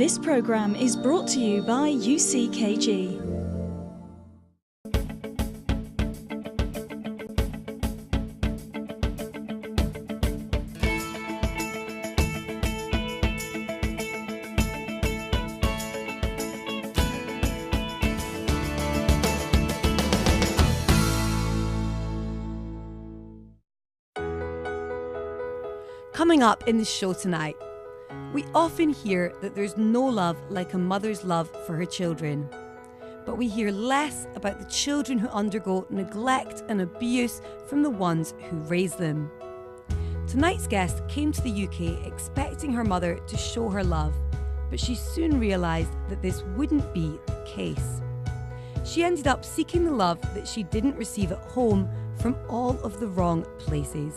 This programme is brought to you by UCKG. Coming up in the show tonight, we often hear that there's no love like a mother's love for her children. But we hear less about the children who undergo neglect and abuse from the ones who raise them. Tonight's guest came to the UK expecting her mother to show her love, but she soon realised that this wouldn't be the case. She ended up seeking the love that she didn't receive at home from all of the wrong places.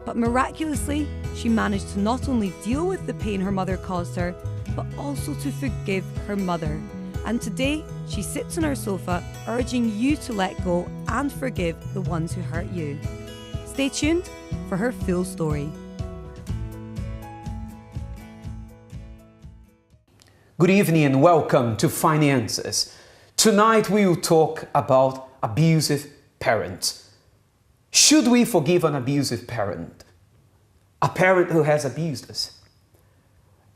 But miraculously, she managed to not only deal with the pain her mother caused her, but also to forgive her mother. And today, she sits on her sofa urging you to let go and forgive the ones who hurt you. Stay tuned for her full story. Good evening and welcome to Finances. Tonight we will talk about abusive parents. Should we forgive an abusive parent? A parent who has abused us?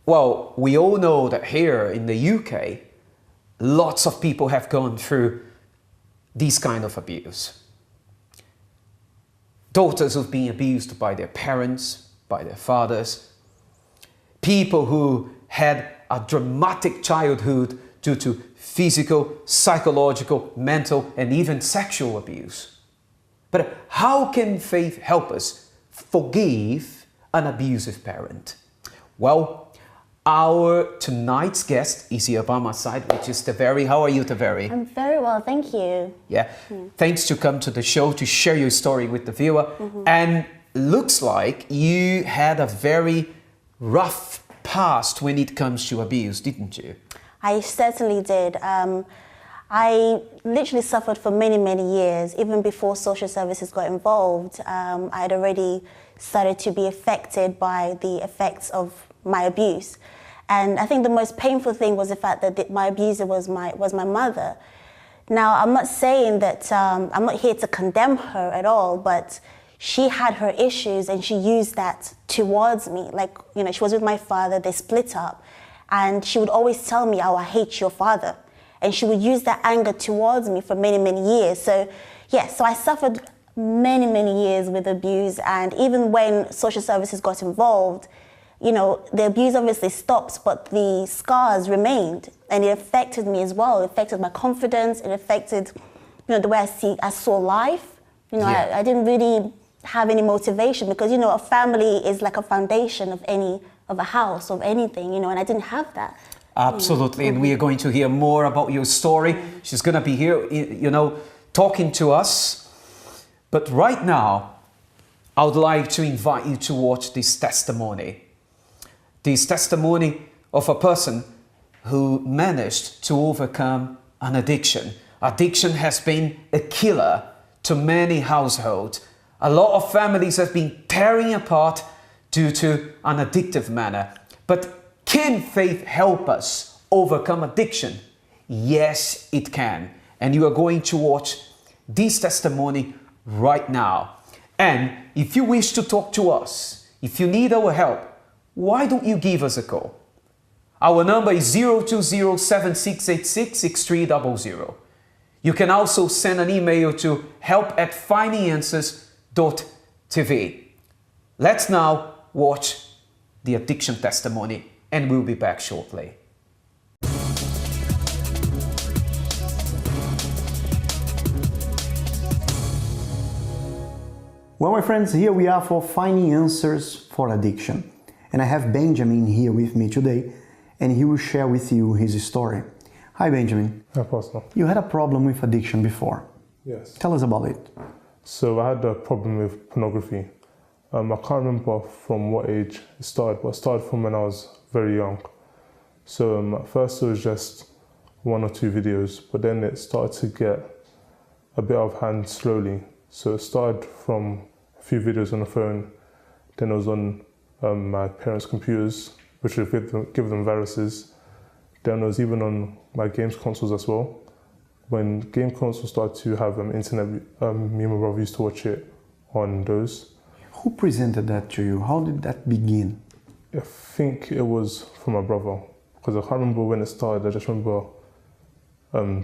Well, we all know that here in the UK, lots of people have gone through this kind of abuse. Daughters who've been abused by their parents, by their fathers. People who had a dramatic childhood due to physical, psychological, mental, and even sexual abuse. But how can faith help us forgive an abusive parent? Well, our tonight's guest is here by my side, which is Taveri. How are you, Taveri? I'm very well, thank you. Yeah, thanks to come to the show to share your story with the viewer. And looks like you had a very rough past when it comes to abuse, didn't you? I certainly did. I literally suffered for many, many years. Even before social services got involved, I had already started to be affected by the effects of my abuse. And I think the most painful thing was the fact that my abuser was my mother. Now, I'm not saying that, I'm not here to condemn her at all, but she had her issues and she used that towards me. Like, you know, she was with my father, they split up, and she would always tell me, "Oh, I hate your father." And she would use that anger towards me for many, many years. So, yeah, so I suffered many, many years with abuse. And even when social services got involved, you know, the abuse obviously stopped, but the scars remained. And it affected me as well. It affected my confidence. It affected, you know, the way I saw life. You know, I didn't really have any motivation because, you know, a family is like a foundation of a house, of anything, you know, and I didn't have that. Absolutely, and we are going to hear more about your story. She's going to be here, you know, talking to us. But right now, I would like to invite you to watch this testimony. This testimony of a person who managed to overcome an addiction. Addiction has been a killer to many households. A lot of families have been tearing apart due to an addictive manner. But can faith help us overcome addiction? Yes, it can. And you are going to watch this testimony right now. And if you wish to talk to us, if you need our help, why don't you give us a call? Our number is 020-7686-6300. You can also send an email to help@finances.tv. Let's now watch the addiction testimony, and we'll be back shortly. Well, my friends, here we are for finding answers for addiction. And I have Benjamin here with me today, and he will share with you his story. Hi, Benjamin. Hi, Pastor. You had a problem with addiction before. Yes. Tell us about it. So I had a problem with pornography. I can't remember from what age it started, but it started from when I was very young. So at first it was just 1 or 2 videos, but then it started to get a bit out of hand slowly. So it started from a few videos on the phone, then it was on my parents' computers, which would give them viruses. Then it was even on my games consoles as well. When game consoles started to have internet, me and my brother used to watch it on those. Who presented that to you? How did that begin? I think it was from my brother, because I can't remember when it started. I just remember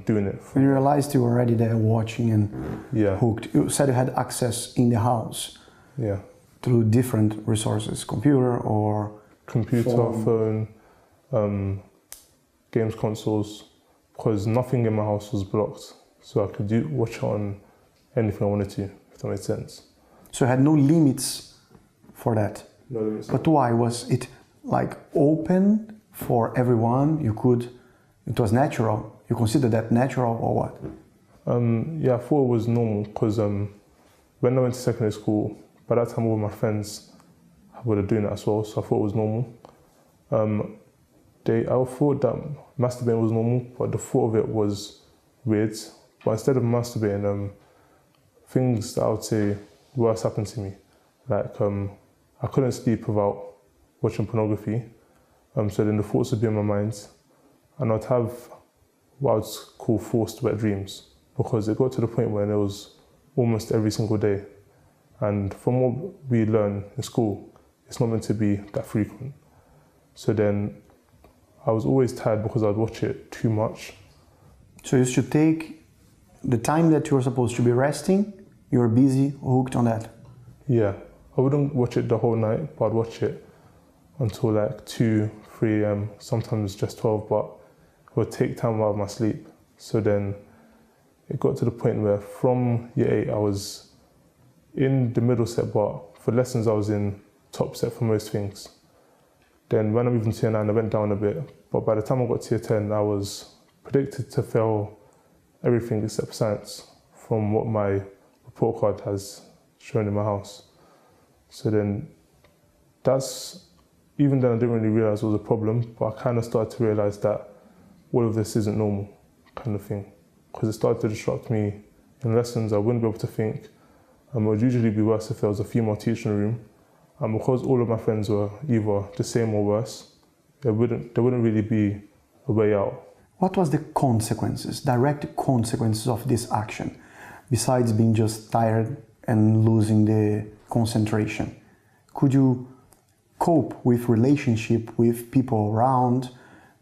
doing it. When you realized you were already there watching and Yeah. hooked, you said you had access in the house Yeah. through different resources, computer or Computer, phone, games consoles, because nothing in my house was blocked. So I could watch it on anything I wanted to, if that makes sense. So you had no limits for that. No limits. But why? Was it like open for everyone? It was natural. You consider that natural or what? Yeah, I thought it was normal, because when I went to secondary school, by that time all my friends were doing it as well, so I thought it was normal. I thought that masturbating was normal, but the thought of it was weird. But instead of masturbating, things that I would say worse happened to me. Like I couldn't sleep without watching pornography. So then the thoughts would be in my mind, and I'd have what I would call forced wet dreams, because it got to the point where it was almost every single day. And from what we learn in school, it's not meant to be that frequent. So then I was always tired because I'd watch it too much. So you should take the time that you were supposed to be resting, you were busy, hooked on that. Yeah, I wouldn't watch it the whole night, but I'd watch it until like 2, 3 a.m., sometimes just 12, but it would take time out of my sleep. So then it got to the point where from year 8, I was in the middle set, but for lessons I was in top set for most things. Then when I moved into year 9, I went down a bit, but by the time I got to year 10, I was predicted to fail everything except science from what my report card has shown in my house. So then even then I didn't really realise it was a problem, but I kind of started to realise that all of this isn't normal kind of thing, because it started to distract me in lessons. I wouldn't be able to think. It would usually be worse if there was a female teacher in the room. And because all of my friends were either the same or worse, there wouldn't really be a way out. What was the consequences, direct consequences of this action, besides being just tired and losing the concentration? Could you cope with relationship with people around,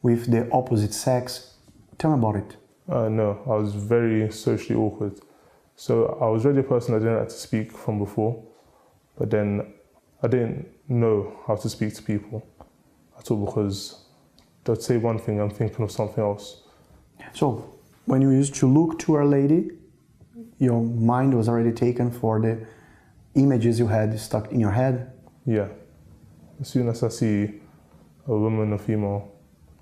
with the opposite sex? Tell me about it. No, I was very socially awkward. So I was already a person that didn't like to speak from before, but then I didn't know how to speak to people at all, because they'd say one thing, I'm thinking of something else. So when you used to look to a lady, your mind was already taken for the images you had stuck in your head? Yeah. As soon as I see a woman or female,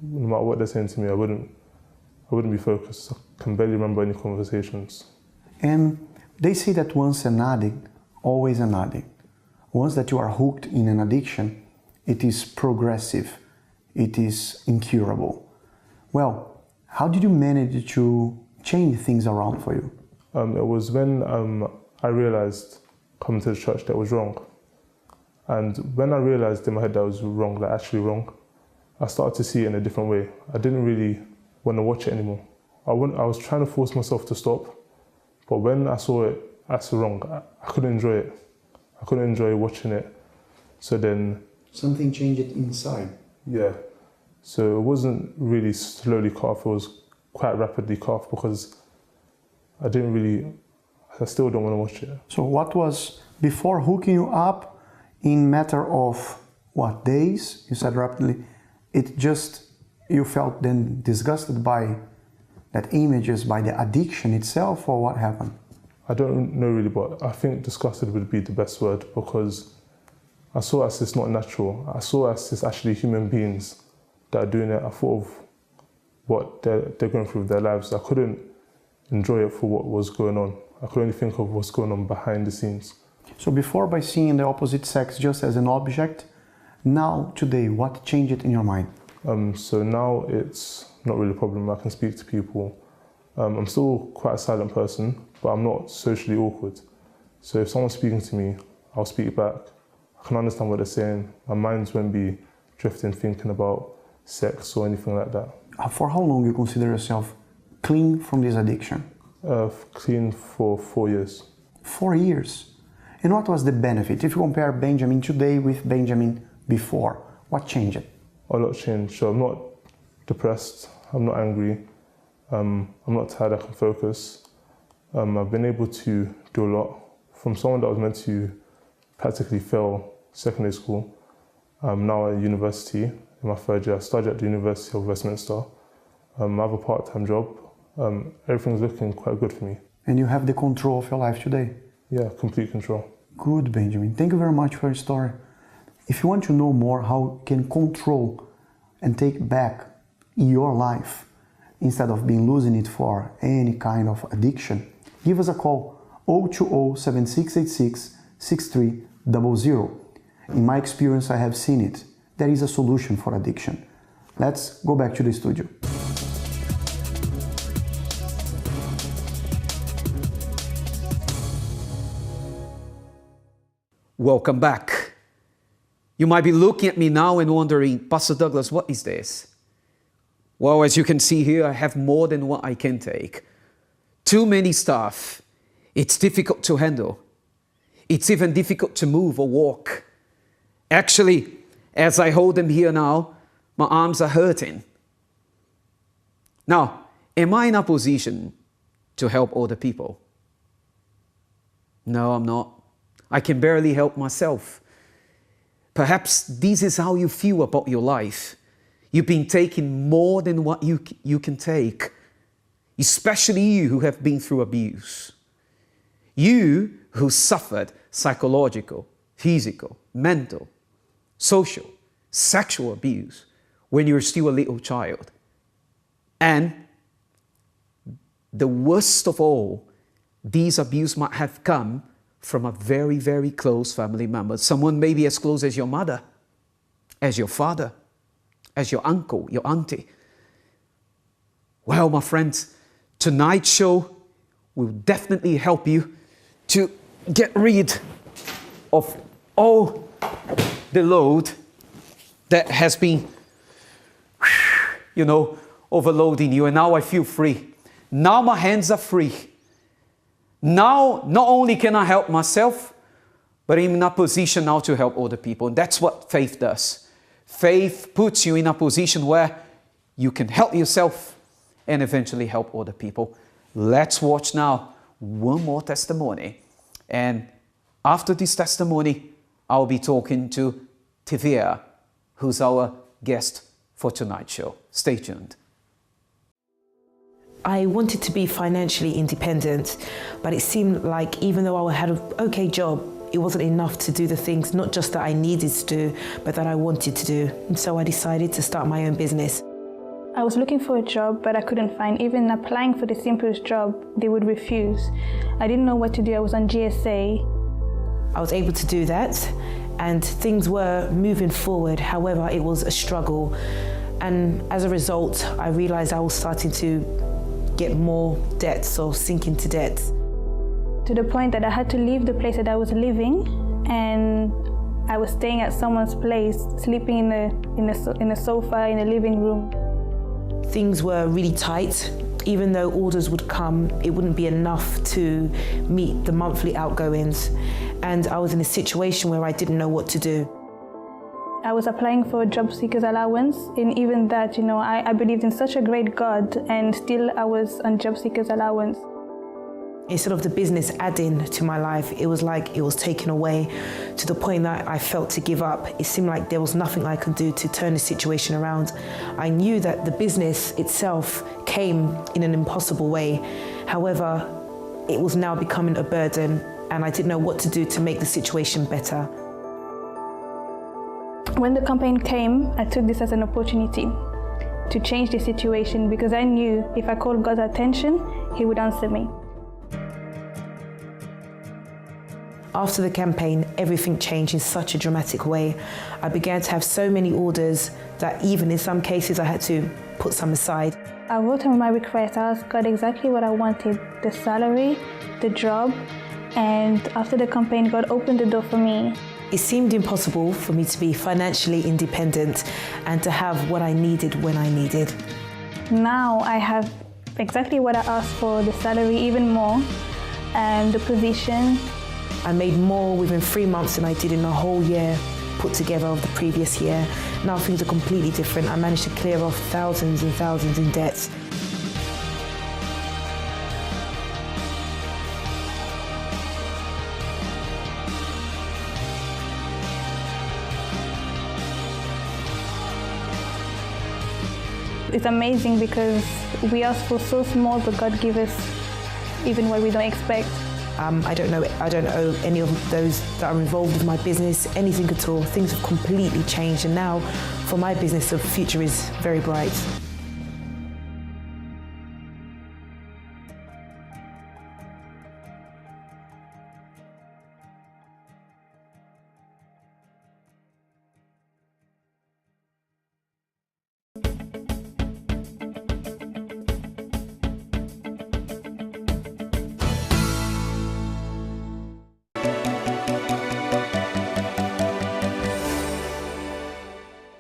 no matter what they're saying to me, I wouldn't be focused. I can barely remember any conversations. And they say that once an addict, always an addict. Once that you are hooked in an addiction, it is progressive, it is incurable. Well, how did you manage to change things around for you? It was when I realised coming to the church that was wrong. And when I realised in my head that was wrong, like actually wrong, I started to see it in a different way. I didn't really want to watch it anymore. I was trying to force myself to stop, but when I saw it as wrong, I couldn't enjoy it. I couldn't enjoy watching it. So then... Something changed inside. Yeah. So it wasn't really slowly cut off, it was quite rapidly cut off, because I still don't want to watch it. So what was, before hooking you up, in matter of, what, days, you said rapidly, you felt then disgusted by that images, by the addiction itself, or what happened? I don't know really, but I think disgusted would be the best word, because I saw it as it's not natural. I saw it as it's actually human beings that are doing it. I thought of what they're going through with their lives. I couldn't enjoy it for what was going on. I could only think of what's going on behind the scenes. So before, by seeing the opposite sex just as an object, now, today, what changed in your mind? So now it's not really a problem. I can speak to people. I'm still quite a silent person, but I'm not socially awkward. So if someone's speaking to me, I'll speak back. I can understand what they're saying. My mind won't be drifting thinking about sex or anything like that. For how long you consider yourself clean from this addiction? Clean for 4 years. 4 years. And what was the benefit? If you compare Benjamin today with Benjamin before, what changed? A lot changed. So I'm not depressed, I'm not angry, I'm not tired, I can focus. I've been able to do a lot. From someone that was meant to practically fail secondary school, I'm now at university in my 3rd year. I studied at the University of Westminster. I have a part-time job. Everything's looking quite good for me. And you have the control of your life today? Yeah, complete control. Good, Benjamin. Thank you very much for your story. If you want to know more how you can control and take back your life instead of being losing it for any kind of addiction, give us a call 020-7686-6300. In my experience, I have seen it. There is a solution for addiction. Let's go back to the studio. Welcome back. You might be looking at me now and wondering, Pastor Douglas, what is this? Well, as you can see here, I have more than what I can take. Too many stuff. It's difficult to handle. It's even difficult to move or walk. Actually, as I hold them here now, my arms are hurting. Now, am I in a position to help other people? No, I'm not. I can barely help myself. Perhaps this is how you feel about your life. You've been taking more than what you can take, especially you who have been through abuse. You who suffered psychological, physical, mental, social, sexual abuse when you were still a little child. And the worst of all, these abuse might have come from a very, very close family member. Someone maybe as close as your mother, as your father, as your uncle, your auntie. Well, my friends, tonight's show will definitely help you to get rid of all the load that has been, overloading you. And now I feel free. Now my hands are free. Now, not only can I help myself, but I'm in a position now to help other people. And that's what faith does. Faith puts you in a position where you can help yourself and eventually help other people. Let's watch now one more testimony. And after this testimony, I'll be talking to Tivia, who's our guest for tonight's show. Stay tuned. I wanted to be financially independent, but it seemed like even though I had an okay job, it wasn't enough to do the things, not just that I needed to do, but that I wanted to do. And so I decided to start my own business. I was looking for a job, but I couldn't find. Even applying for the simplest job, they would refuse. I didn't know what to do. I was on GSA. I was able to do that, and things were moving forward. However, it was a struggle. And as a result, I realized I was starting to get more debts or sink into debt. To the point that I had to leave the place that I was living, and I was staying at someone's place, sleeping in a sofa in the living room. Things were really tight. Even though orders would come, it wouldn't be enough to meet the monthly outgoings. And I was in a situation where I didn't know what to do. I was applying for a job seeker's allowance, and even that, I believed in such a great God, and still I was on job seeker's allowance. Instead of the business adding to my life, it was like it was taken away, to the point that I felt to give up. It seemed like there was nothing I could do to turn the situation around. I knew that the business itself came in an impossible way. However, it was now becoming a burden, and I didn't know what to do to make the situation better. When the campaign came, I took this as an opportunity to change the situation, because I knew if I called God's attention, He would answer me. After the campaign, everything changed in such a dramatic way. I began to have so many orders that even in some cases I had to put some aside. I wrote on my request, I asked God exactly what I wanted, the salary, the job, and after the campaign, God opened the door for me. It seemed impossible for me to be financially independent and to have what I needed when I needed. Now I have exactly what I asked for, the salary, even more, the position. I made more within 3 months than I did in a whole year put together of the previous year. Now things are completely different. I managed to clear off thousands and thousands in debts. It's amazing because we ask for so small, but God gives us even what we don't expect. I don't owe any of those that are involved with my business anything at all. Things have completely changed, and now for my business the future is very bright.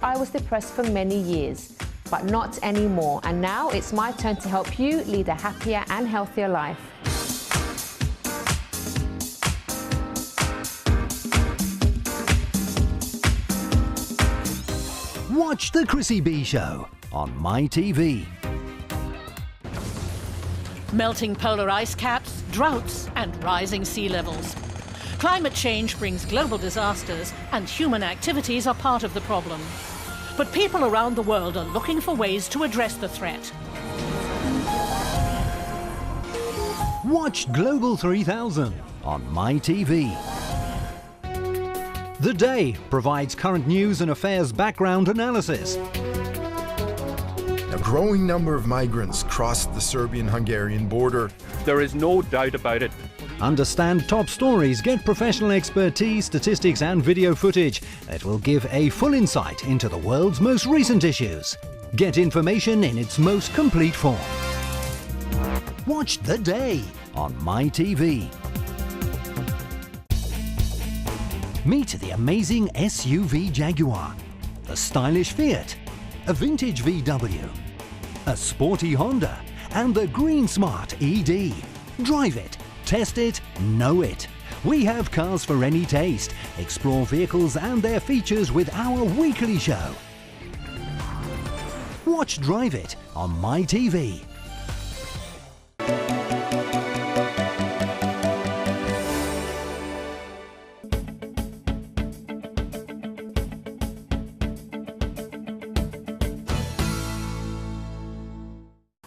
I was depressed for many years, but not anymore. And now it's my turn to help you lead a happier and healthier life. Watch The Chrissy B Show on MyTV. Melting polar ice caps, droughts, and rising sea levels. Climate change brings global disasters, and human activities are part of the problem. But people around the world are looking for ways to address the threat. Watch Global 3000 on MyTV. The Day provides current news and affairs background analysis. A growing number of migrants crossed the Serbian-Hungarian border. There is no doubt about it. Understand top stories, get professional expertise, statistics and video footage that will give a full insight into the world's most recent issues. Get information in its most complete form. Watch The Day on MyTV. Meet the amazing SUV Jaguar, the stylish Fiat, a vintage VW, a sporty Honda, and the Green Smart ED. Drive it, test it, know it. We have cars for any taste. Explore vehicles and their features with our weekly show. Watch Drive It on MyTV.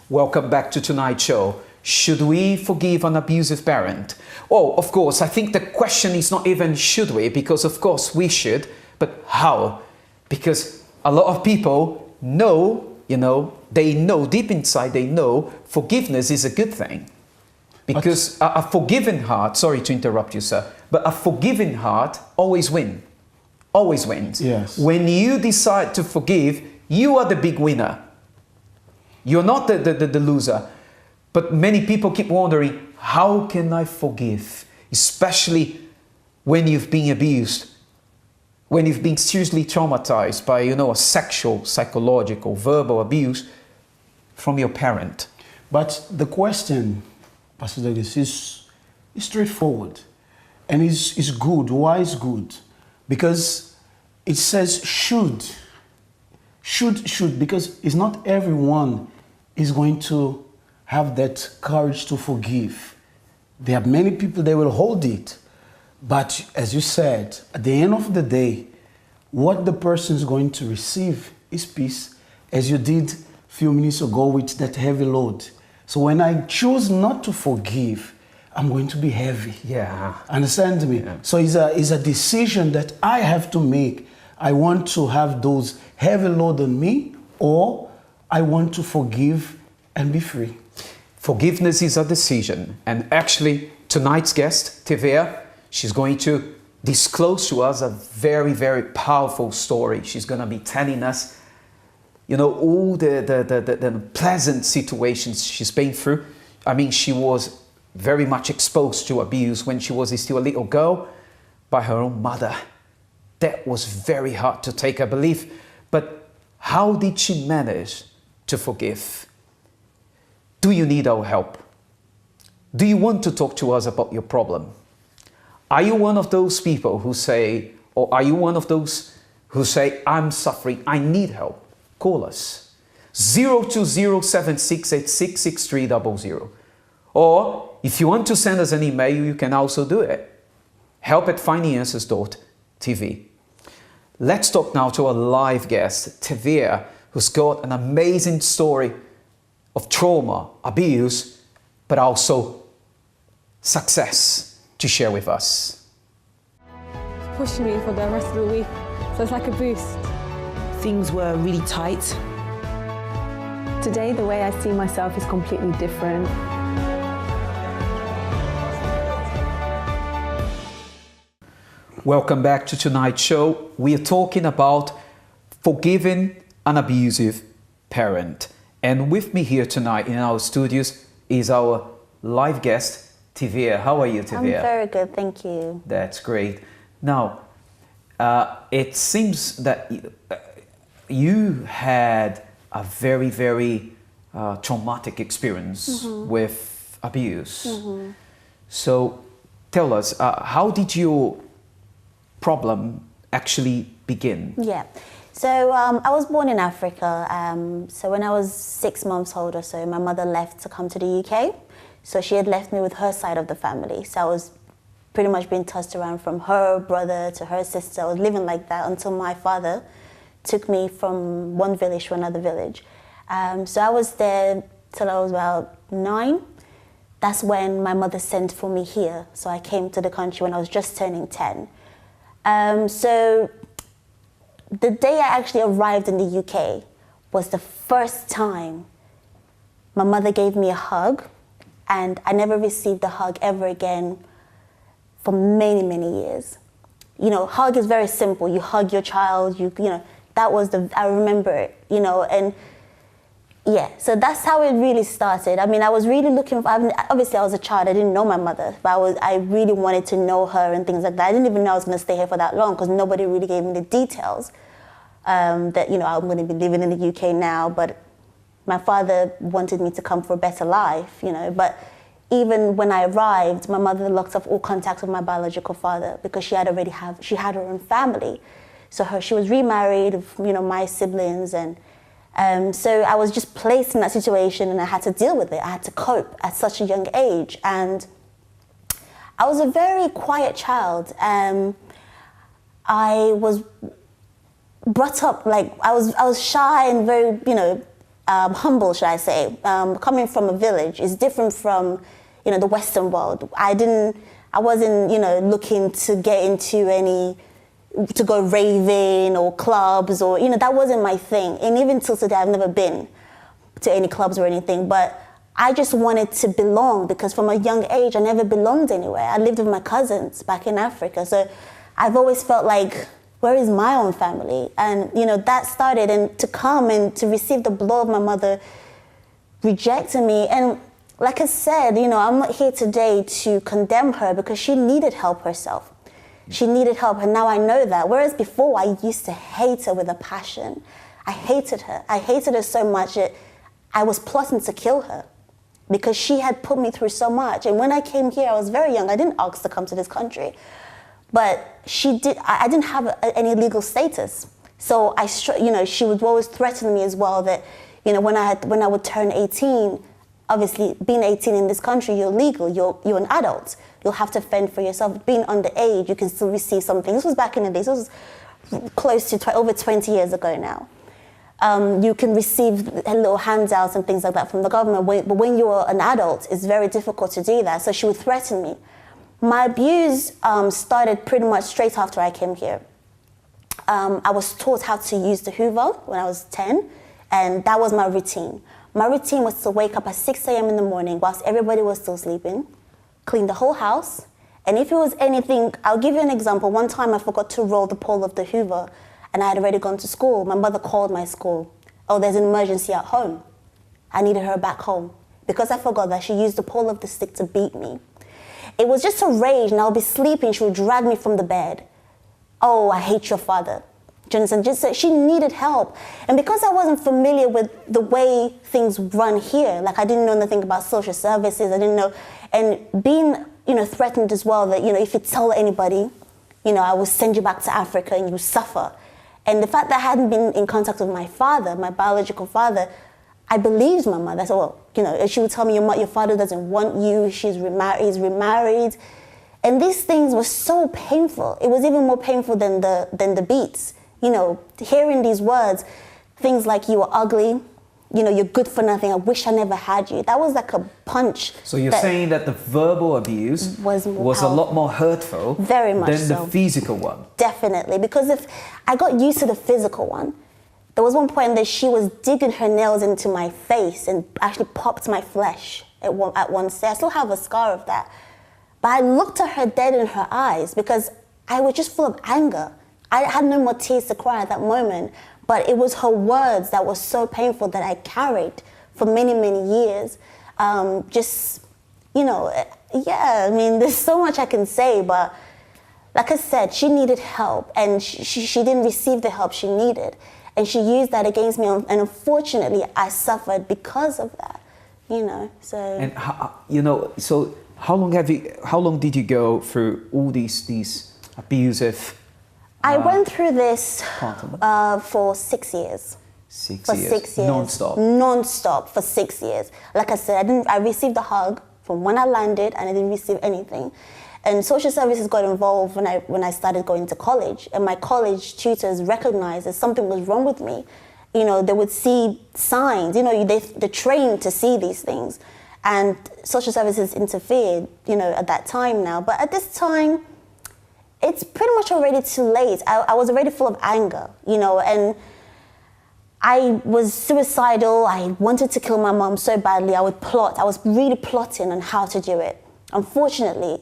Welcome back to tonight's show. Should we forgive an abusive parent? Oh, of course, I think the question is not even should we, because of course we should, but how? Because a lot of people know, they know deep inside, they know forgiveness is a good thing. Because a forgiving heart, sorry to interrupt you, sir, but a forgiving heart always wins. Always wins. Yes. When you decide to forgive, you are the big winner. You're not the loser. But many people keep wondering, how can I forgive? Especially when you've been abused, when you've been seriously traumatized by, a sexual, psychological, verbal abuse from your parent. But the question, Pastor Douglas, is straightforward and is good. Why is good? Because it says should, because it's not everyone is going to have that courage to forgive. There are many people that will hold it. But as you said, at the end of the day, what the person is going to receive is peace, as you did a few minutes ago with that heavy load. So when I choose not to forgive, I'm going to be heavy. Yeah. Understand me? Yeah. So it's a decision that I have to make. I want to have those heavy load on me, or I want to forgive and be free. Forgiveness is a decision. And actually, tonight's guest, Tivea, she's going to disclose to us a very, very powerful story. She's going to be telling us, all the pleasant situations she's been through. I mean, she was very much exposed to abuse when she was still a little girl by her own mother. That was very hard to take, I believe. But how did she manage to forgive? Do you need our help? Do you want to talk to us about your problem? Are you one of those people who say, or are you one of those who say, I'm suffering, I need help? Call us. 02076866300. Or if you want to send us an email, you can also do it. help@findandanswers.tv. Let's talk now to our live guest, Tavia, who's got an amazing story of trauma, abuse, but also success to share with us. Pushing me for the rest of the week, so it's like a boost. Things were really tight. Today, the way I see myself is completely different. Welcome back to tonight's show. We are talking about forgiving an abusive parent. And with me here tonight in our studios is our live guest, Tavia. How are you, Tavia? I'm very good, thank you. That's great. Now, it seems that you had a very, very traumatic experience with abuse. So tell us, how did your problem actually begin? Yeah. So I was born in Africa. So when I was 6 months old or so, my mother left to come to the UK. So she had left me with her side of the family. So I was pretty much being tossed around from her brother to her sister. I was living like that until my father took me from one village to another village. So I was there till I was about 9. That's when my mother sent for me here. So I came to the country when I was just turning 10. So the day I actually arrived in the UK was the first time my mother gave me a hug, and I never received a hug ever again for many, many years. You know, hug is very simple. You hug your child, you know, that was I remember it, you know, and yeah, so that's how it really started. I mean, I was really looking for, obviously I was a child, I didn't know my mother, but I really wanted to know her and things like that. I didn't even know I was going to stay here for that long because nobody really gave me the details that, you know, I'm going to be living in the UK now, but my father wanted me to come for a better life, you know, but even when I arrived, my mother locked off all contact with my biological father because she had her own family. So she was remarried, you know, my siblings, and so I was just placed in that situation and I had to deal with it. I had to cope at such a young age. And I was a very quiet child. I was brought up like, I was shy and very, you know, humble, should I say. Coming from a village is different from, you know, the Western world. I wasn't, you know, looking to get into to go raving or clubs or, you know, that wasn't my thing. And even till today, I've never been to any clubs or anything, but I just wanted to belong because from a young age, I never belonged anywhere. I lived with my cousins back in Africa. So I've always felt like, where is my own family? And, you know, that started, and to come and to receive the blow of my mother rejecting me. And like I said, you know, I'm not here today to condemn her because she needed help herself. She needed help, and now I know that. Whereas before, I used to hate her with a passion. I hated her. I hated her so much that I was plotting to kill her because she had put me through so much. And when I came here, I was very young. I didn't ask to come to this country. But I didn't have any legal status. So you know, she would always threaten me as well that, you know, when I would turn 18, obviously being 18 in this country, you're legal, you're an adult. You'll have to fend for yourself. Being underage, you can still receive something. This was back in the days. This was close to over 20 years ago now. You can receive little handouts and things like that from the government. But when you're an adult, it's very difficult to do that. So she would threaten me. My abuse started pretty much straight after I came here. I was taught how to use the Hoover when I was 10, and that was my routine. My routine was to wake up at 6 a.m. in the morning whilst everybody was still sleeping, clean the whole house, and if it was anything, I'll give you an example. One time I forgot to roll the pole of the Hoover, and I had already gone to school. My mother called my school. Oh, there's an emergency at home. I needed her back home. Because I forgot that, she used the pole of the stick to beat me. It was just a rage, and I'll be sleeping, she would drag me from the bed. Oh, I hate your father. Do you understand? Just that she needed help. And because I wasn't familiar with the way things run here, like I didn't know nothing about social services, I didn't know, and being, threatened as well that, if you tell anybody, I will send you back to Africa and you suffer. And the fact that I hadn't been in contact with my father, my biological father, I believed my mother. I said, well, she would tell me, your father doesn't want you, he's remarried. And these things were so painful. It was even more painful than the beats. Hearing these words, things like you are ugly, you're good for nothing, I wish I never had you. That was like a punch. So you're saying that the verbal abuse was a lot more hurtful Very much than the physical one? Definitely, because if I got used to the physical one, there was one point that she was digging her nails into my face and actually popped my flesh at one stage. I still have a scar of that. But I looked at her dead in her eyes because I was just full of anger. I had no more tears to cry at that moment, but it was her words that were so painful that I carried for many, many years. There's so much I can say, but like I said, she needed help, and she didn't receive the help she needed, and she used that against me, and unfortunately, I suffered because of that, so. And, so how long did you go through all these abusive... I went through this for 6 years. 6 for years? 6 years. Non-stop? Non-stop for 6 years. Like I said, I received a hug from when I landed, and I didn't receive anything. And social services got involved when I started going to college, and my college tutors recognized that something was wrong with me. They would see signs, they're trained to see these things. And social services interfered, at that time now. But at this time, it's pretty much already too late. I was already full of anger, and I was suicidal. I wanted to kill my mom so badly. I would plot. I was really plotting on how to do it, unfortunately.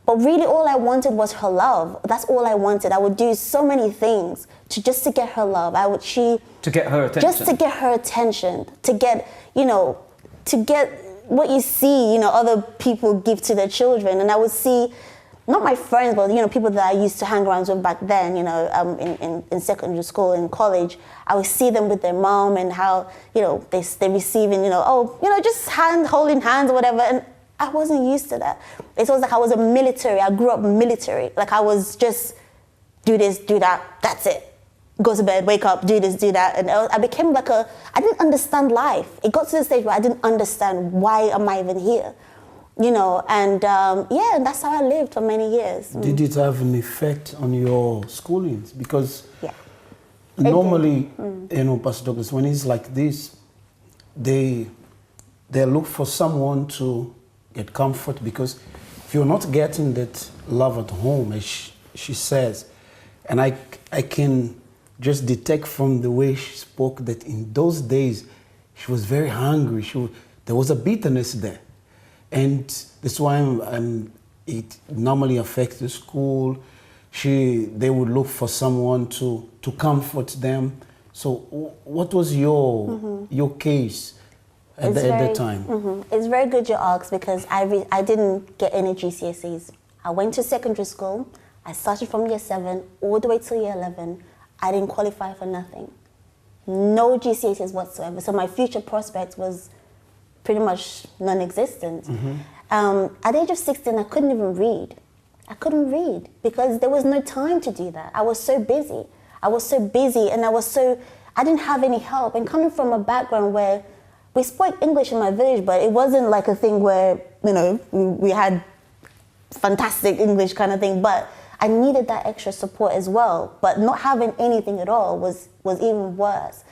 But really all I wanted was her love. That's all I wanted. I would do so many things just to get her love. To get her attention. Just to get her attention, to get what you see, other people give to their children. And I would see, not my friends, but people that I used to hang around with back then, in secondary school and college, I would see them with their mom and how, they're receiving, just holding hands or whatever. And I wasn't used to that. It was like I was a military. I grew up military. Like I was just do this, do that, that's it. Go to bed, wake up, do this, do that. And I became I didn't understand life. It got to the stage where I didn't understand why am I even here. And that's how I lived for many years. Did it have an effect on your schoolings? Because normally, Pastor Douglas, when it's like this, they look for someone to get comfort, because if you're not getting that love at home, as she says, and I can just detect from the way she spoke that in those days, she was very hungry. There was a bitterness there. And that's why it normally affects the school. They would look for someone to comfort them. So what was your case at that time? It's very good you asked, because I didn't get any GCSEs. I went to secondary school. I started from year 7 all the way to year 11. I didn't qualify for nothing. No GCSEs whatsoever. So my future prospect was pretty much non-existent. At the age of 16, I couldn't even read. I couldn't read because there was no time to do that. I was so busy. And I didn't have any help. And coming from a background where we spoke English in my village, but it wasn't like a thing where, we had fantastic English kind of thing, but I needed that extra support as well. But not having anything at all was even worse.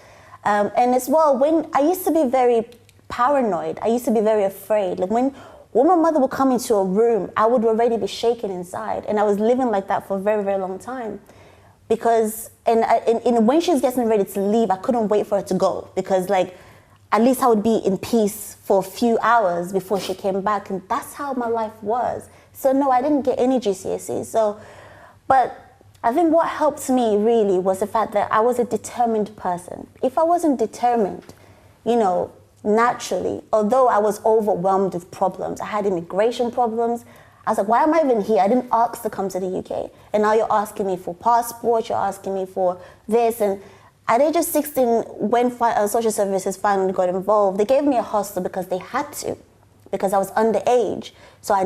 And as well, when I used to be very paranoid, I used to be very afraid. Like when my mother would come into a room, I would already be shaking inside. And I was living like that for a very, very long time. Because, and when she was getting ready to leave, I couldn't wait for her to go. Because at least I would be in peace for a few hours before she came back. And that's how my life was. So no, I didn't get any GCSEs. But I think what helped me really was the fact that I was a determined person. If I wasn't determined, naturally, although I was overwhelmed with problems, I had immigration problems, I was like, why am I even here? I didn't ask to come to the UK. And now you're asking me for passport, you're asking me for this. And at age of 16, when social services finally got involved, they gave me a hostel because they had to, because I was underage. So they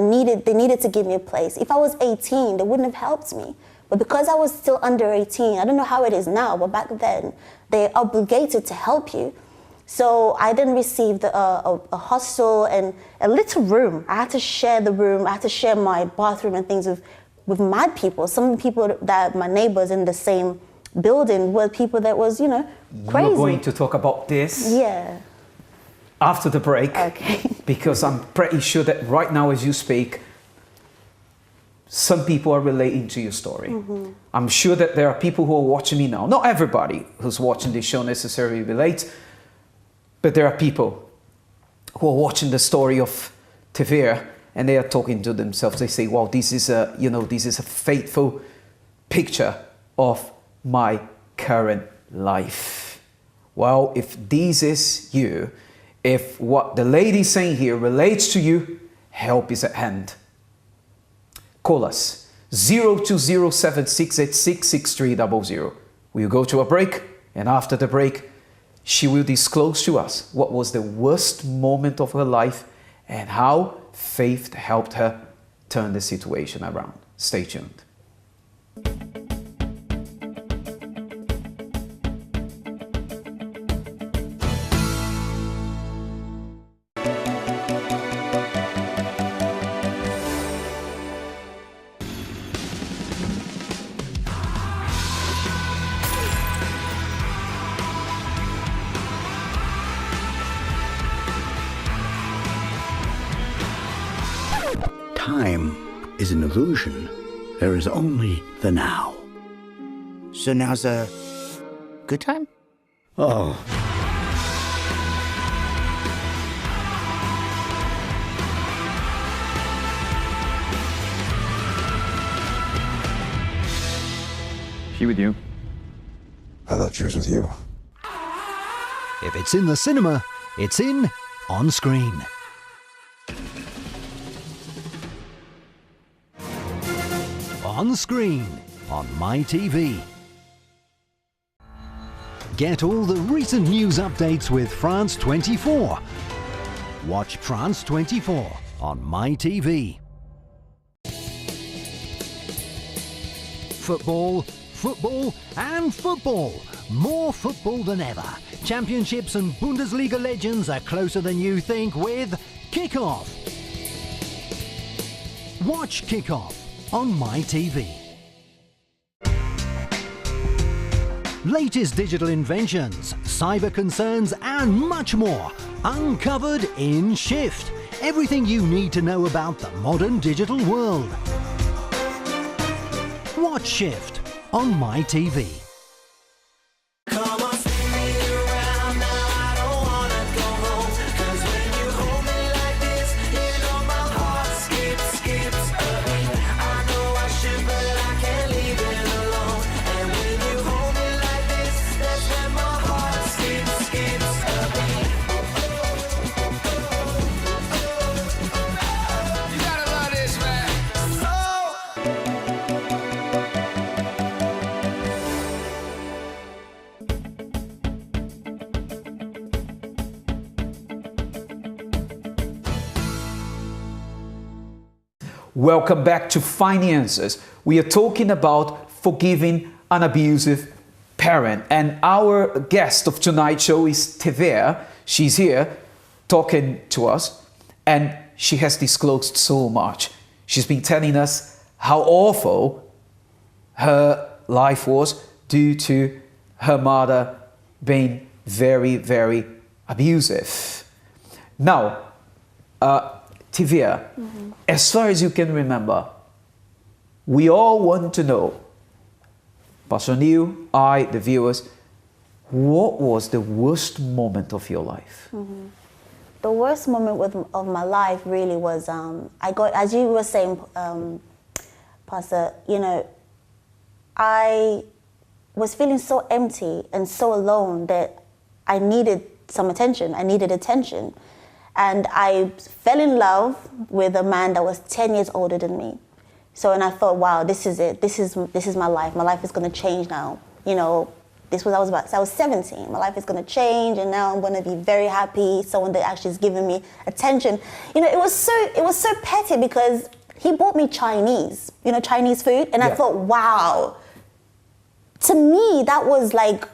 needed to give me a place. If I was 18, they wouldn't have helped me. But because I was still under 18, I don't know how it is now, but back then, they're obligated to help you. So I then received a hostel and a little room. I had to share the room. I had to share my bathroom and things with mad people. Some people that my neighbors in the same building were people that was, crazy. You're going to talk about this? Yeah. After the break. Okay. Because I'm pretty sure that right now as you speak, some people are relating to your story. Mm-hmm. I'm sure that there are people who are watching me now. Not everybody who's watching this show necessarily relates, but there are people who are watching the story of Tevere and they are talking to themselves. They say, wow, this is a faithful picture of my current life. Well, if this is you, if what the lady's saying here relates to you, help is at hand. Call us 0207686630. We'll go to a break, and after the break, she will disclose to us what was the worst moment of her life and how faith helped her turn the situation around. Stay tuned. Time is an illusion. There is only the now. So now's a good time? Oh. She with you? I thought she was with you. If it's in the cinema, it's in On Screen. On Screen on MyTV. Get all the recent news updates with France 24. Watch France 24 on MyTV. Football, football and football. More football than ever. Championships and Bundesliga legends are closer than you think with Kickoff. Watch Kickoff on MyTV. Latest digital inventions, cyber concerns and much more uncovered in Shift. Everything you need to know about the modern digital world. Watch Shift on MyTV. Welcome back to Finances. We are talking about forgiving an abusive parent. And our guest of tonight's show is Tevere. She's here talking to us and she has disclosed so much. She's been telling us how awful her life was due to her mother being very, very abusive. Now, Tevere, as far as you can remember, we all want to know, Pastor Neil, I, the viewers, what was the worst moment of your life? The worst moment of my life really was, I got, as you were saying, Pastor, I was feeling so empty and so alone that I needed some attention. I needed attention. And I fell in love with a man that was 10 years older than me. So, and I thought, wow, this is it. This is my life. My life is going to change now. You know, I was 17. My life is going to change, and now I'm going to be very happy. Someone that actually is giving me attention. You know, it was so petty because he bought me Chinese food, and I thought, wow. To me, that was like,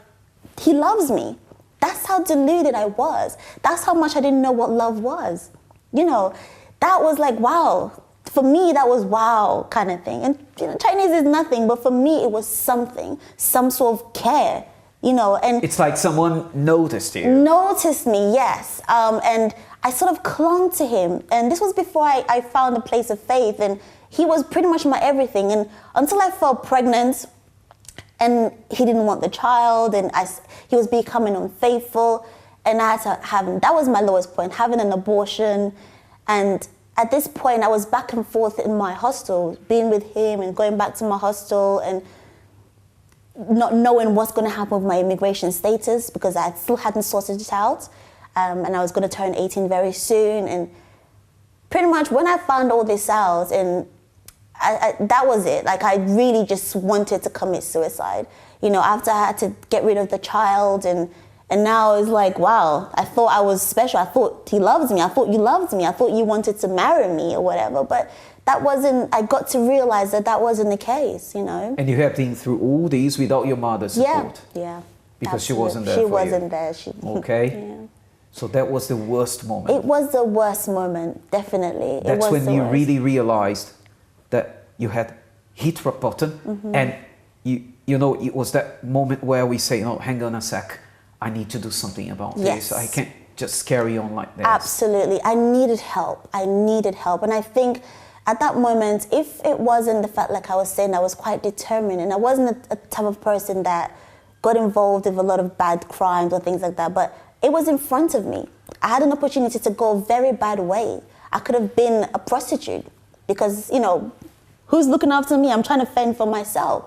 he loves me. That's how deluded I was. That's how much I didn't know what love was. You know, that was like, wow. For me, that was wow kind of thing. And you know, Chinese is nothing, but for me, it was something, some sort of care, you know. And it's like someone noticed you. Noticed me, yes. And I sort of clung to him. And this was before I found a place of faith. And he was pretty much my everything. And until I fell pregnant, and he didn't want the child, and he was becoming unfaithful, and I had to that was my lowest point, having an abortion. And at this point, I was back and forth in my hostel, being with him and going back to my hostel and not knowing what's going to happen with my immigration status because I still hadn't sorted it out. And I was going to turn 18 very soon. And pretty much when I found all this out, and that was it. Like, I really just wanted to commit suicide. You know, after I had to get rid of the child, and now it's like, wow, I thought I was special. I thought he loves me. I thought you loved me. I thought you wanted to marry me or whatever. But that wasn't, I got to realize that wasn't the case, you know. And you have been through all these without your mother's support. Yeah. Because absolutely. she wasn't there for you. She wasn't there. Okay. Yeah. So that was the worst moment. It was the worst moment, definitely. That's when you really realized that you had hit rock bottom, and you know, it was that moment where we say, no, hang on a sec, I need to do something about this. I can't just carry on like this. Absolutely. I needed help. And I think at that moment, if it wasn't the fact, like I was saying, I was quite determined, and I wasn't a type of person that got involved with a lot of bad crimes or things like that, but it was in front of me. I had an opportunity to go a very bad way. I could have been a prostitute because, you know, who's looking after me? I'm trying to fend for myself.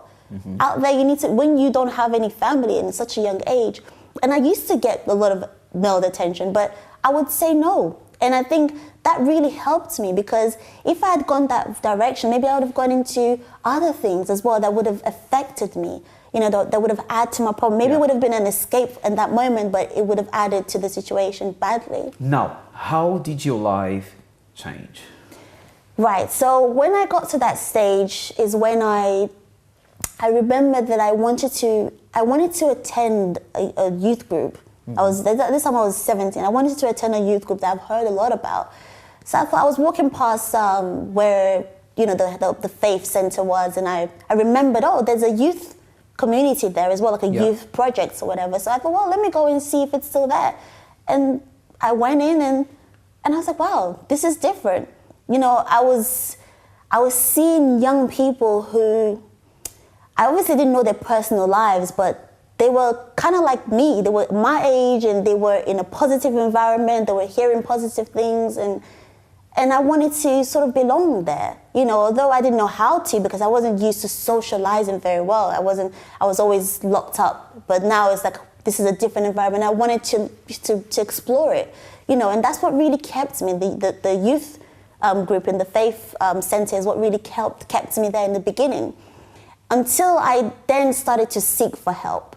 Out there, you need to, when you don't have any family in such a young age, and I used to get a lot of male attention, but I would say no. And I think that really helped me, because if I had gone that direction, maybe I would have gone into other things as well that would have affected me. You know, that would have added to my problem. Maybe it would have been an escape in that moment, but it would have added to the situation badly. Now, how did your life change? Right, so when I got to that stage is when I remember that I wanted to attend a youth group. This time I was 17. I wanted to attend a youth group that I've heard a lot about. So I was walking past where, you know, the faith center was, and I remembered, oh, there's a youth community there as well, like a youth project or whatever. So I thought, well, let me go and see if it's still there. And I went in and I was like, wow, this is different. You know, I was seeing young people who, I obviously didn't know their personal lives, but they were kind of like me. They were my age, and they were in a positive environment. They were hearing positive things, and I wanted to sort of belong there. You know, although I didn't know how to, because I wasn't used to socializing very well. I was always locked up. But now it's like, this is a different environment. I wanted to explore it. You know, and that's what really kept me. The youth group in the faith center is what really kept me there in the beginning. Until I then started to seek for help.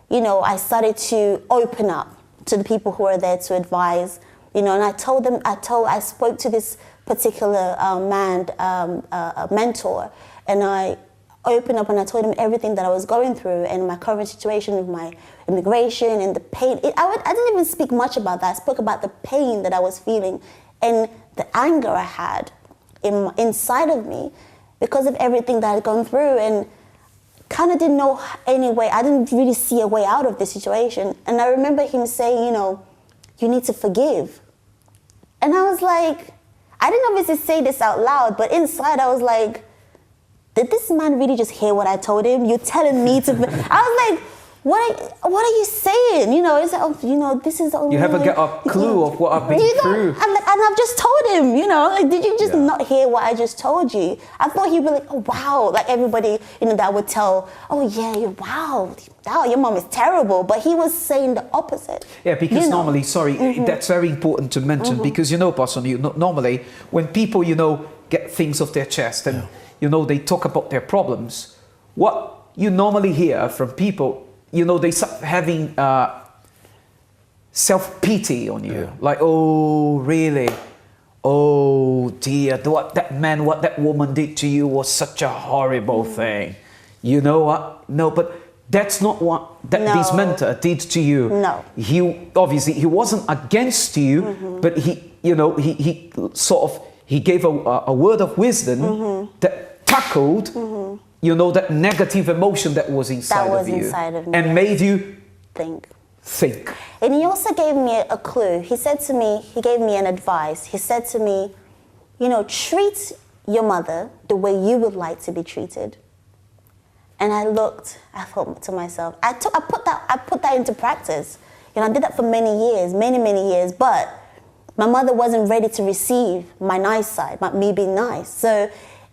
You know, I started to open up to the people who are there to advise. You know, and I spoke to this particular man, a mentor, and I opened up and I told him everything that I was going through and my current situation with my immigration and the pain. I didn't even speak much about that. I spoke about the pain that I was feeling and the anger I had inside of me because of everything that I had gone through, and kind of didn't know any way. I didn't really see a way out of this situation. And I remember him saying, you know, you need to forgive. And I was like, I didn't obviously say this out loud, but inside I was like, did this man really just hear what I told him? You're telling me to... I was like, what are you saying? You know, it's like, oh, you know, this is... You haven't got a clue of what I've been through. And I've just told him, you know, like, did you just not hear what I just told you? I thought he'd be like, oh, wow. Like everybody, you know, that would tell, oh, yeah, wow, your mom is terrible. But he was saying the opposite. Yeah, because normally, sorry, that's very important to mention because, you know, Pastor, normally when people, you know, get things off their chest and, you know, they talk about their problems, what you normally hear from people, you know, they start having self-pity on you. Like, oh, really? Oh, dear, what that woman did to you was such a horrible thing. You know what? No, but that's not what this mentor did to you. No. He obviously, he wasn't against you, but he, you know, he sort of, he gave a word of wisdom that tackled, you know, that negative emotion that was inside of you. And made you think. And he also gave me a clue. He said to me, he gave me an advice. He said to me, you know, treat your mother the way you would like to be treated. And I thought to myself, I put that into practice. You know, I did that for many years, but my mother wasn't ready to receive my nice side, me being nice. So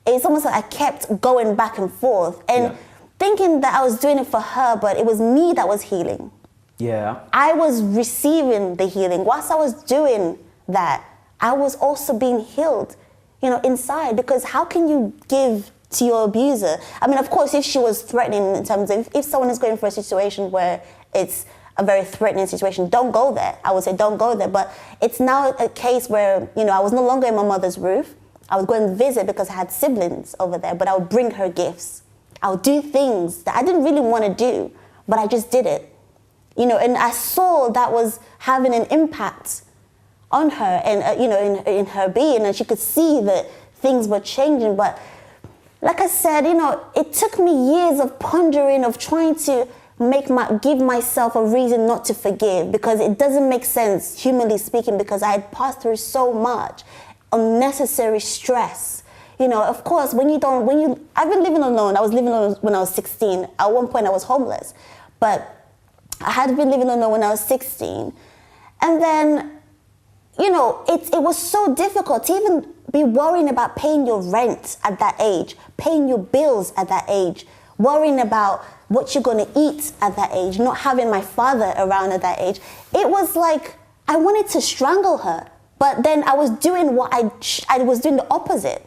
it's almost like I kept going back and forth and thinking that I was doing it for her, but it was me that was healing. Yeah. I was receiving the healing. Whilst I was doing that, I was also being healed, you know, inside. Because how can you give to your abuser? I mean, of course, if she was threatening in terms of, if someone is going for a situation where it's a very threatening situation, don't go there. I would say don't go there. But it's now a case where, you know, I was no longer in my mother's roof. I would go and visit because I had siblings over there, but I would bring her gifts. I would do things that I didn't really want to do, but I just did it. You know, and I saw that was having an impact on her and, you know, in her being, and she could see that things were changing. But like I said, you know, it took me years of pondering, of trying to give myself a reason not to forgive, because it doesn't make sense, humanly speaking, because I had passed through so much unnecessary stress. You know, of course, I've been living alone. I was living alone when I was 16. At one point I was homeless, but I had been living alone when I was 16. And then, you know, it was so difficult to even be worrying about paying your rent at that age, paying your bills at that age, worrying about what you're going to eat at that age, not having my father around at that age. It was like I wanted to strangle her, but then I was doing I was doing the opposite.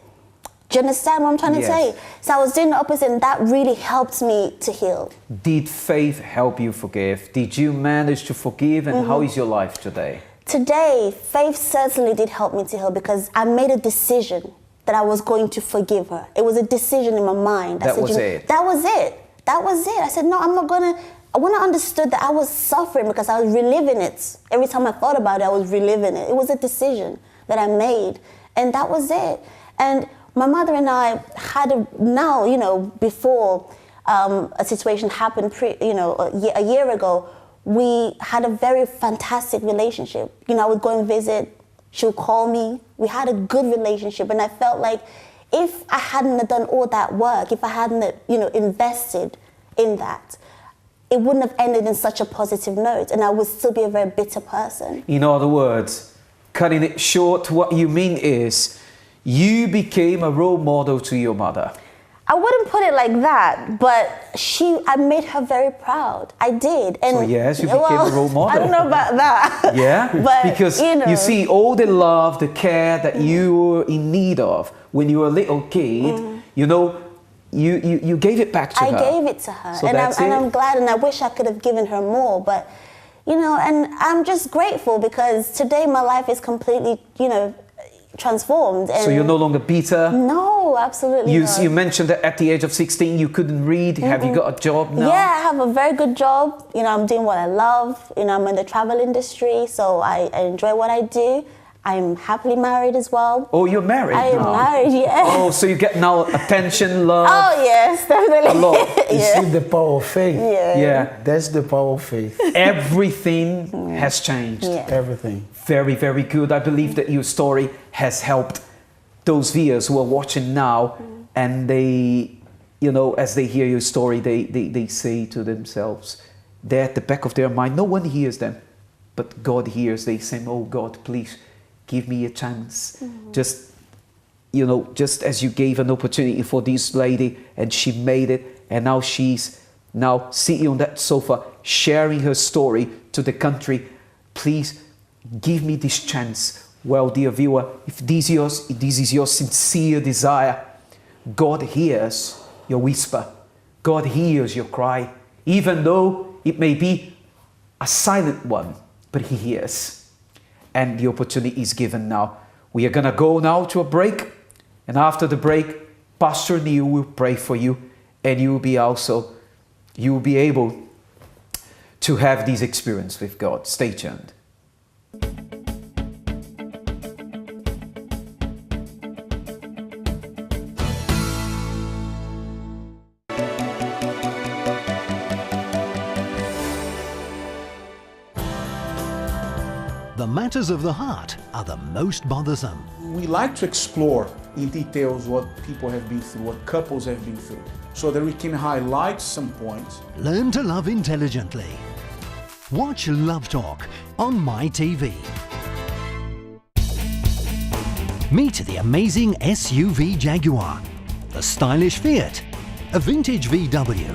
Do you understand what I'm trying to say? So I was doing the opposite, and that really helped me to heal. Did faith help you forgive? Did you manage to forgive? And how is your life today? Today, faith certainly did help me to heal, because I made a decision that I was going to forgive her. It was a decision in my mind. That was it. That was it. I said, no, I'm not going to. When I understood that I was suffering because I was reliving it, every time I thought about it, I was reliving it. It was a decision that I made, and that was it. And my mother and I had before a situation happened, a year ago, we had a very fantastic relationship. You know, I would go and visit, she would call me. We had a good relationship, and I felt like if I hadn't done all that work, if I hadn't, invested in that, it wouldn't have ended in such a positive note, and I would still be a very bitter person. In other words, cutting it short, what you mean is, you became a role model to your mother. I wouldn't put it like that, but I made her very proud. I did. And so yes, you became a role model. I don't know about that. Yeah, but because you see all the love, the care that you were in need of when you were a little kid, you gave it back to her. I gave it to her, so and I'm glad, and I wish I could have given her more, but and I'm just grateful because today my life is completely, transformed. And so you're no longer bitter? No, absolutely not. You mentioned that at the age of 16 you couldn't read. Have you got a job now? Yeah, I have a very good job. I'm doing what I love. I'm in the travel industry, so I enjoy what I do. I'm happily married as well. Oh, you're married now? I am married, yeah. Oh, so you get now attention, love? Oh, yes, definitely. A lot. You see the power of faith? Yeah. That's the power of faith. Everything has changed. Yeah. Everything. Very, very good. I believe that your story has helped those viewers who are watching now, and they, as they hear your story, they say to themselves, they're at the back of their mind, no one hears them, but God hears. They say, oh God, please, give me a chance. Just, you know, just as you gave an opportunity for this lady and she made it, and now she's now sitting on that sofa sharing her story to the country. Please give me this chance. Well, dear viewer, if this is your sincere desire, God hears your whisper. God hears your cry, even though it may be a silent one, but He hears. And the opportunity is given now. We are going to go now to a break, and after the break, Pastor Neil will pray for you, and you will be able to have this experience with God. Stay tuned. The matters of the heart are the most bothersome. We like to explore in details what people have been through, what couples have been through, so that we can highlight some points. Learn to love intelligently. Watch Love Talk on MyTV. Meet the amazing SUV Jaguar, the stylish Fiat, a vintage VW,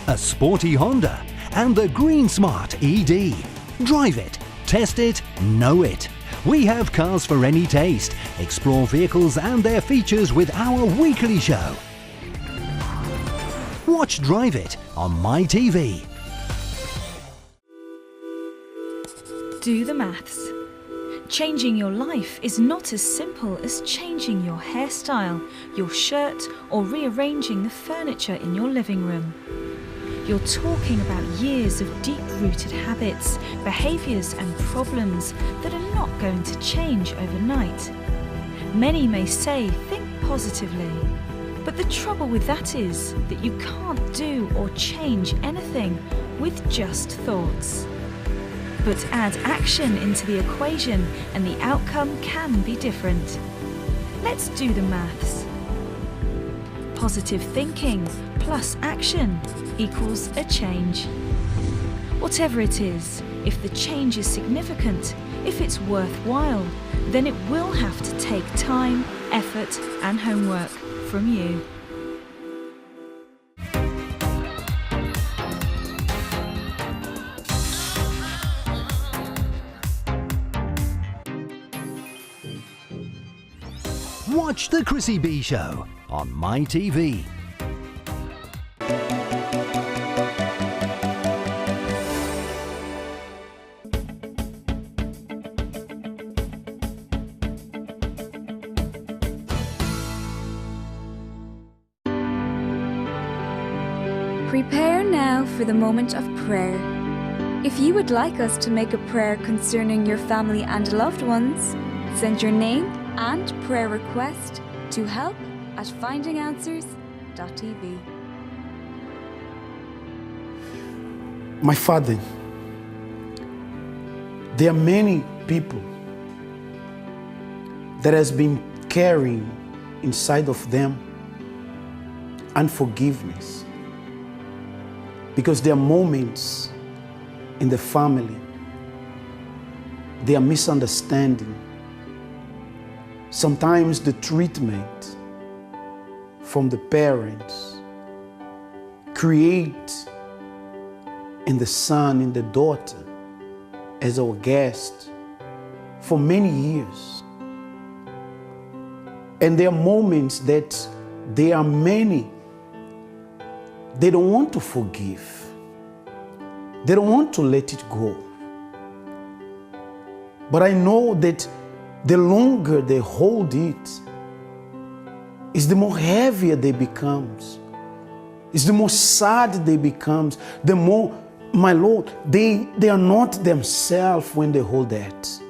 a sporty Honda, and the green smart ED. Drive it, test it, know it. We have cars for any taste. Explore vehicles and their features with our weekly show. Watch Drive It on MyTV. Do the maths. Changing your life is not as simple as changing your hairstyle, your shirt, or rearranging the furniture in your living room. You're talking about years of deep-rooted habits, behaviours and problems that are not going to change overnight. Many may say, think positively, but the trouble with that is that you can't do or change anything with just thoughts. But add action into the equation and the outcome can be different. Let's do the maths. Positive thinking plus action equals a change. Whatever it is, if the change is significant, if it's worthwhile, then it will have to take time, effort, and homework from you. Watch The Chrissy B Show on MyTV. Prepare now for the moment of prayer. If you would like us to make a prayer concerning your family and loved ones, send your name and prayer request to help@findinganswers.tv. My Father, there are many people that has been carrying inside of them unforgiveness, because there are moments in the family, there are misunderstanding. Sometimes the treatment from the parents create in the son, in the daughter, as our guest for many years. And there are moments that there are many, they don't want to forgive. They don't want to let it go. But I know that the longer they hold it, is the more heavier they becomes. It's the more sad they becomes. The more, my Lord, they are not themselves when they hold that.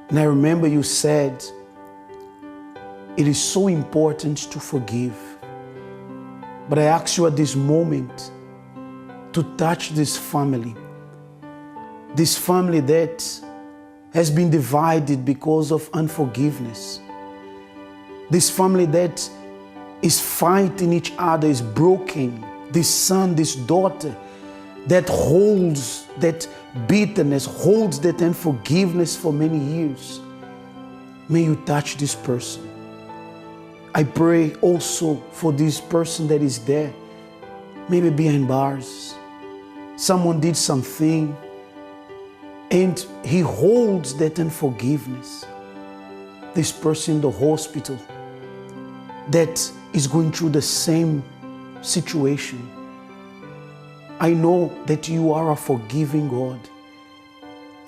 And I remember you said, it is so important to forgive. But I ask you at this moment to touch this family that has been divided because of unforgiveness. This family that is fighting each other, is broken. This son, this daughter that holds that bitterness, holds that unforgiveness for many years. May you touch this person. I pray also for this person that is there, maybe behind bars. Someone did something and he holds that unforgiveness. This person in the hospital that is going through the same situation. I know that you are a forgiving God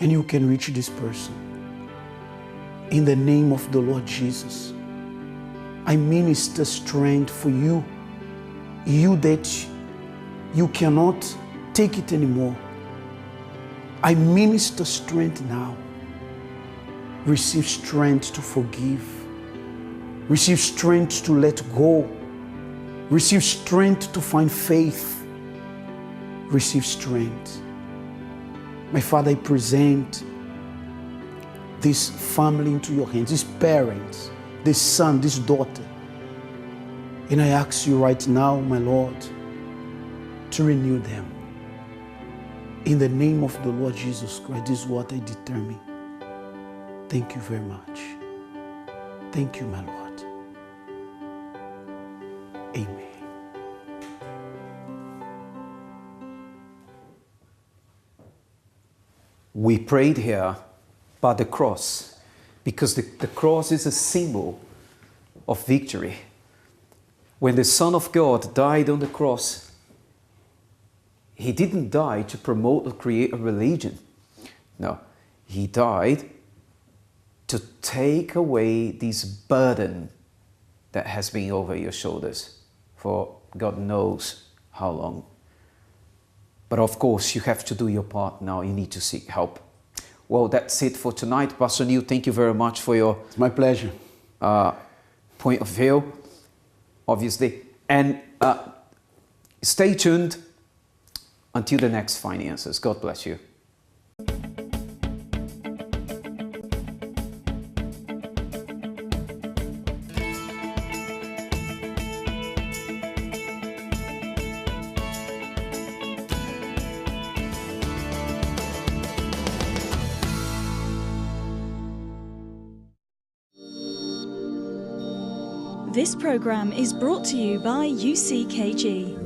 and you can reach this person. In the name of the Lord Jesus, I minister strength for you, you that you cannot take it anymore. I minister strength now. Receive strength to forgive. Receive strength to let go. Receive strength to find faith. Receive strength. My Father, I present this family into your hands, these parents, this son, this daughter. And I ask you right now, my Lord, to renew them. In the name of the Lord Jesus Christ, this is what I determine. Thank you very much. Thank you, my Lord. Amen. We prayed here by the cross because the cross is a symbol of victory. When the Son of God died on the cross, he didn't die to promote or create a religion. No, he died to take away this burden that has been over your shoulders for God knows how long. But of course, you have to do your part now. You need to seek help. Well, that's it for tonight. Pastor Neil, thank you very much for your... It's my pleasure. Point of view, obviously. And stay tuned until the next Finances. God bless you. This program is brought to you by UCKG.